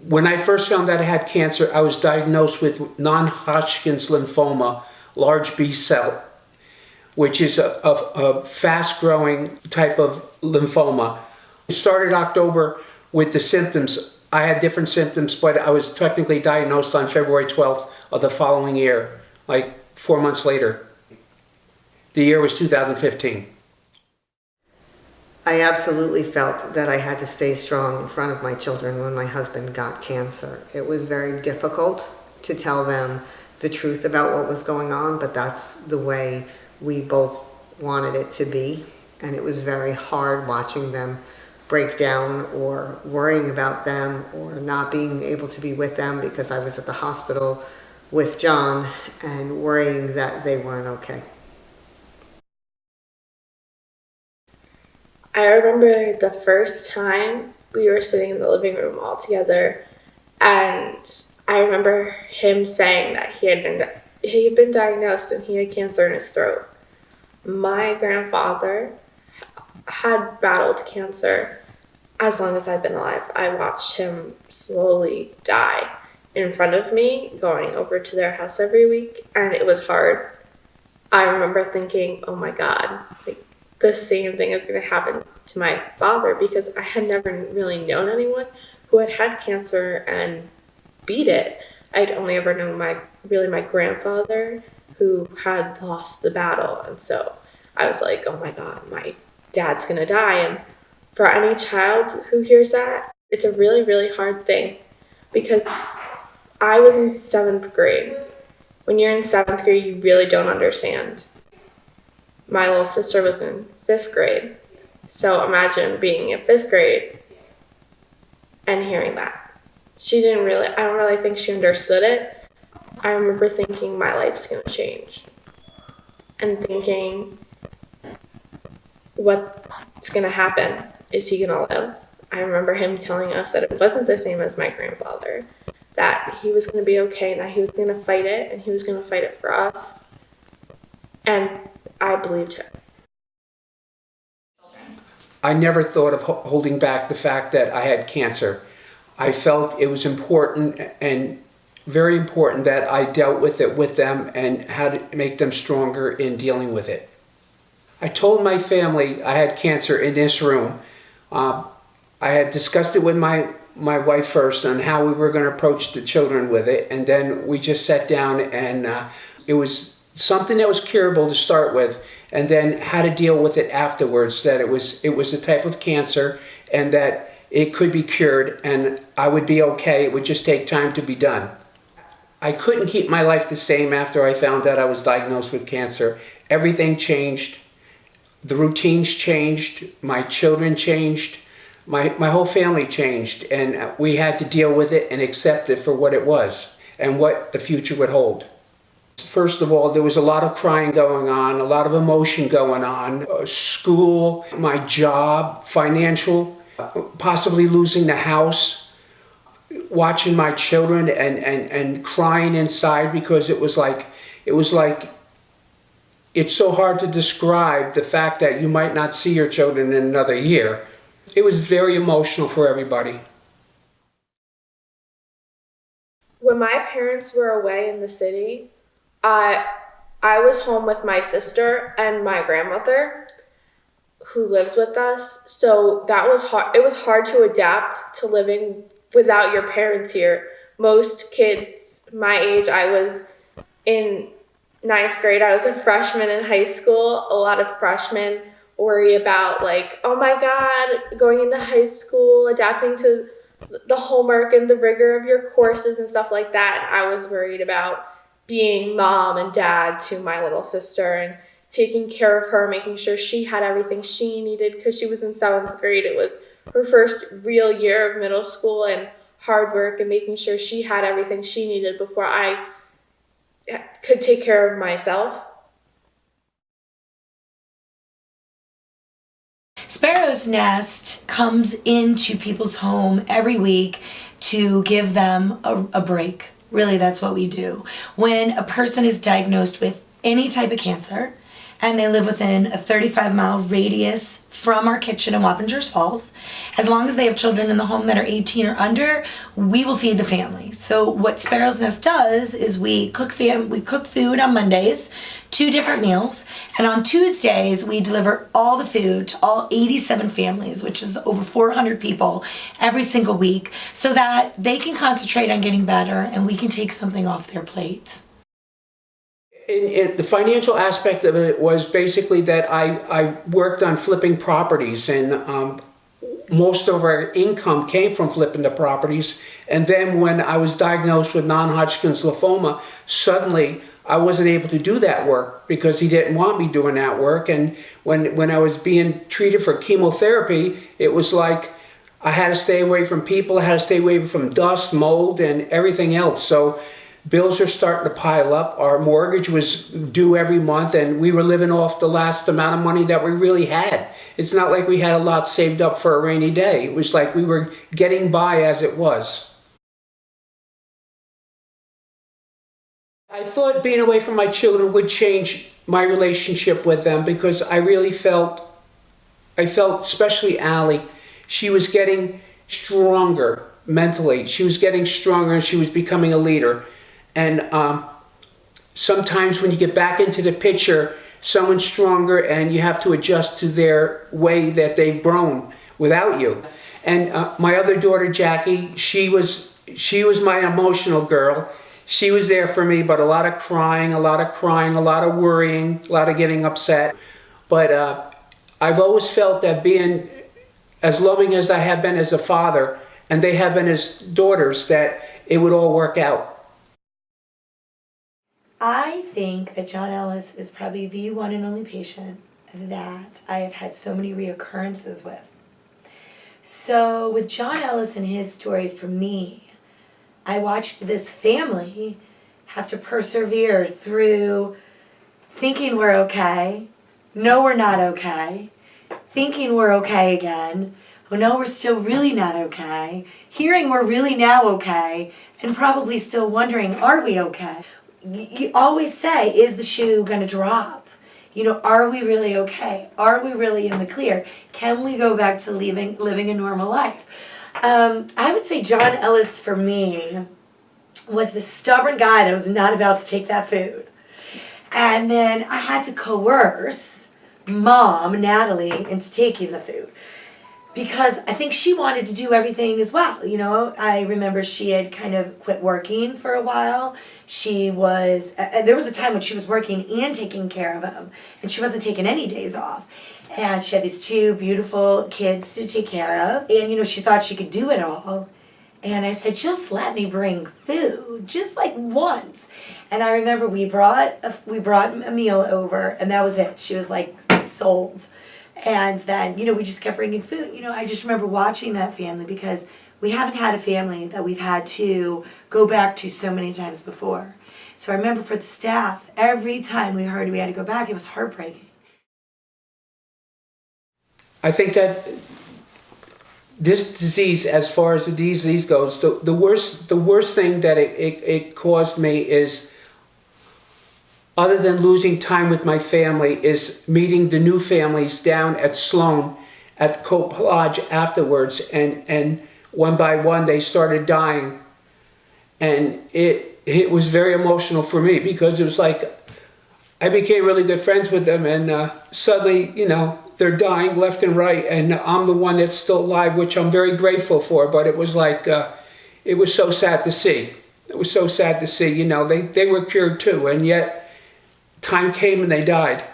When I first found out I had cancer, I was diagnosed with non-Hodgkin's lymphoma, large B cell, which is a fast-growing type of lymphoma. It started October with the symptoms. I had different symptoms, but I was technically diagnosed on February 12th of the following year, like 4 months later. The year was 2015. I absolutely felt that I had to stay strong in front of my children when my husband got cancer. It was very difficult to tell them the truth about what was going on, but that's the way we both wanted it to be. And it was very hard watching them break down or worrying about them or not being able to be with them because I was at the hospital with John and worrying that they weren't okay. I remember the first time we were sitting in the living room all together, and I remember him saying that he had been diagnosed and he had cancer in his throat. My grandfather had battled cancer as long as I've been alive. I watched him slowly die in front of me, going over to their house every week, and it was hard. I remember thinking, oh my God, like, the same thing is going to happen to my father, because I had never really known anyone who had had cancer and beat it. I'd only ever known my grandfather who had lost the battle. And so I was like, oh my God, my dad's going to die. And for any child who hears that, it's a really, really hard thing, because I was in 7th grade. When you're in 7th grade, you really don't understand. My little sister was in 5th grade. So imagine being in 5th grade and hearing that. I don't really think she understood it. I remember thinking my life's going to change. And thinking, what's going to happen? Is he going to live? I remember him telling us that it wasn't the same as my grandfather, that he was going to be okay, and that he was going to fight it, and he was going to fight it for us. And I believed him. I never thought of holding back the fact that I had cancer. I felt it was important and very important that I dealt with it with them and how to make them stronger in dealing with it. I told my family I had cancer in this room. I had discussed it with my wife first on how we were going to approach the children with it, and then we just sat down, and it was something that was curable to start with, and then how to deal with it afterwards, that it was a type of cancer and that it could be cured and I would be okay. It would just take time to be done. I couldn't keep my life the same after I found out I was diagnosed with cancer. Everything changed. The routines changed. My children changed. My whole family changed, and we had to deal with it and accept it for what it was and what the future would hold. First of all, there was a lot of crying going on, a lot of emotion going on, school, my job, financial, possibly losing the house, watching my children and crying inside, because it was like, it's so hard to describe the fact that you might not see your children in another year. It was very emotional for everybody. When my parents were away in the city, I was home with my sister and my grandmother, who lives with us. So that was hard. It was hard to adapt to living without your parents here. Most kids my age, I was in 9th grade. I was a freshman in high school. A lot of freshmen worry about, like, oh my God, going into high school, adapting to the homework and the rigor of your courses and stuff like that. And I was worried about being mom and dad to my little sister and taking care of her, making sure she had everything she needed, because she was in 7th grade. It was her first real year of middle school and hard work, and making sure she had everything she needed before I could take care of myself. Sparrow's Nest comes into people's home every week to give them a break. Really, that's what we do. When a person is diagnosed with any type of cancer and they live within a 35-mile radius from our kitchen in Wappingers Falls. As long as they have children in the home that are 18 or under, we will feed the family. So what Sparrow's Nest does is we cook food on Mondays, 2 different meals, and on Tuesdays we deliver all the food to all 87 families, which is over 400 people every single week, so that they can concentrate on getting better and we can take something off their plates. The financial aspect of it was basically that I worked on flipping properties, and most of our income came from flipping the properties. And then when I was diagnosed with non-Hodgkin's lymphoma, suddenly I wasn't able to do that work because he didn't want me doing that work. And when I was being treated for chemotherapy, it was like I had to stay away from people, I had to stay away from dust, mold, and everything else. So bills are starting to pile up. Our mortgage was due every month, and we were living off the last amount of money that we really had. It's not like we had a lot saved up for a rainy day. It was like we were getting by as it was. I thought being away from my children would change my relationship with them, because I really felt, especially Allie, she was getting stronger mentally. She was getting stronger and she was becoming a leader. And sometimes when you get back into the picture, someone's stronger and you have to adjust to their way that they've grown without you. And my other daughter, Jackie, she was my emotional girl. She was there for me, but a lot of crying, a lot of worrying, a lot of getting upset. But I've always felt that being as loving as I have been as a father, and they have been as daughters, that it would all work out. I think that John Ellis is probably the one and only patient that I have had so many reoccurrences with. So with John Ellis and his story, for me, I watched this family have to persevere through thinking we're okay, no we're not okay, thinking we're okay again, well no we're still really not okay, hearing we're really now okay, and probably still wondering, are we okay? You always say, is the shoe going to drop? You know, are we really okay? Are we really in the clear? Can we go back to living a normal life? I would say John Ellis, for me, was the stubborn guy that was not about to take that food. And then I had to coerce Mom, Natalie, into taking the food, because I think she wanted to do everything as well. You know, I remember she had kind of quit working for a while. She was, there was a time when she was working and taking care of him, and she wasn't taking any days off. And she had these 2 beautiful kids to take care of, and you know, she thought she could do it all. And I said, just let me bring food, just like once. And I remember we brought a meal over, and that was it. She was like sold. And then, you know, we just kept bringing food. You know, I just remember watching that family, because we haven't had a family that we've had to go back to so many times before. So I remember for the staff, every time we heard we had to go back, it was heartbreaking. I think that this disease, as far as the disease goes, the worst thing that it caused me is, other than losing time with my family, is meeting the new families down at Sloan at Cope Lodge afterwards, and one by one they started dying, and it was very emotional for me, because it was like I became really good friends with them, and suddenly, you know, they're dying left and right, and I'm the one that's still alive, which I'm very grateful for. But it was like, it was so sad to see. It was so sad to see, you know, they were cured too, and yet time came and they died.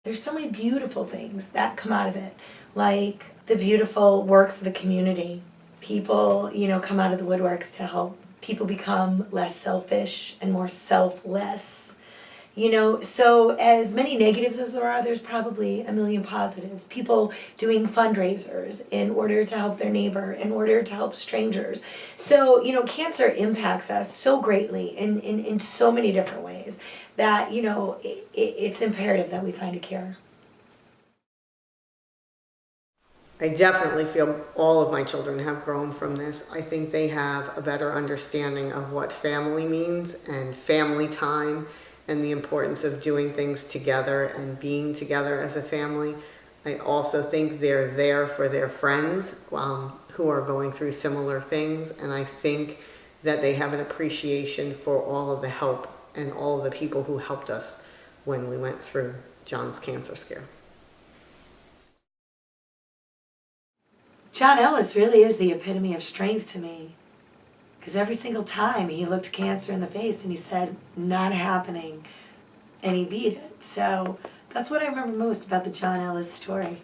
There's so many beautiful things that come out of it, like the beautiful works of the community. People, you know, come out of the woodworks to help people become less selfish and more selfless. You know, so as many negatives as there are, there's probably a million positives. People doing fundraisers in order to help their neighbor, in order to help strangers. So, you know, cancer impacts us so greatly in so many different ways that, you know, it's imperative that we find a cure. I definitely feel all of my children have grown from this. I think they have a better understanding of what family means and family time and the importance of doing things together and being together as a family. I also think they're there for their friends who are going through similar things, and I think that they have an appreciation for all of the help and all of the people who helped us when we went through John's cancer scare. John Ellis really is the epitome of strength to me. Because every single time he looked cancer in the face and he said, not happening. And he beat it. So that's what I remember most about the John Ellis story.